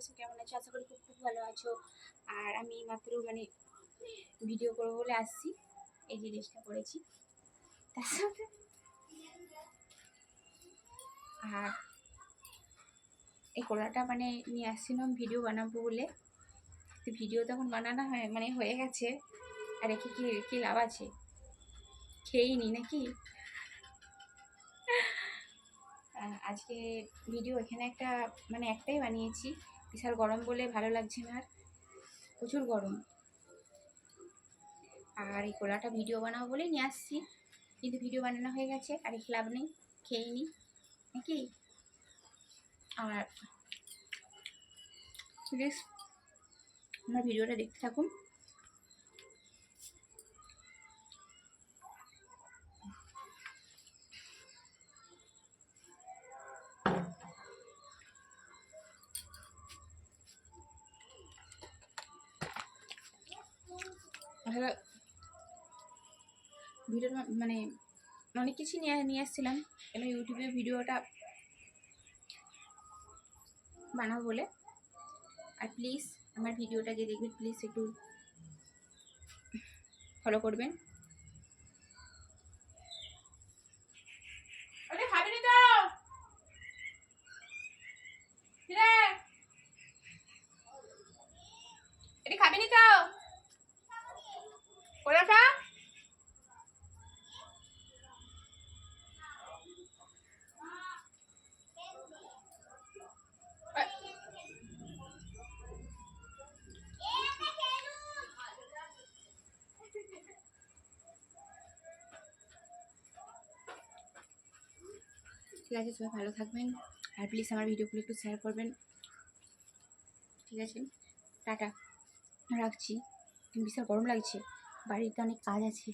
সব কেমন আছো? আশা করি খুব খুব ভালো আছো। আর আমি মাত্র ভিডিও করবো বলে আসছি, এই জিনিসটা করেছি তার সাথে। আর এই কলাটা নিয়ে আসছিলাম ভিডিও বানাবো বলে, তো ভিডিও তখন বানানো হয়ে গেছে। আর রেখে কি লাভ আছে, খেয়েই নি নাকি। আজকে ভিডিও এখানে একটাই বানিয়েছি, বিশাল গরম বলে ভালো লাগছে না, আর প্রচুর গরম। আর এই কলাটা ভিডিও বানাবো বলেই নিয়ে আসছি, কিন্তু ভিডিও বানানো হয়ে গেছে, আর এক লাভ নেই, খেয়ে নি নাকি। আর প্লিজ আমার ভিডিওটা দেখতে থাকুন। ভিডিওটা অনেক কিছু নিয়ে আসছিলাম কেন ইউটিউবে ভিডিওটা বানাবো বলে। আর প্লিজ আমার ভিডিওটা যে দেখবেন প্লিজ একটু ফলো করবেন। খাবি তো এটা খাবি নি তো ওরাটা। ঠিক আছে, সবাই ভালো থাকবেন, আর প্লিজ আমার ভিডিওগুলো একটু শেয়ার করবেন। ঠিক আছে, টাটা, রাখছি। বিশাল গরম লাগছে, বাড়িতে অনেক কাজ আছে।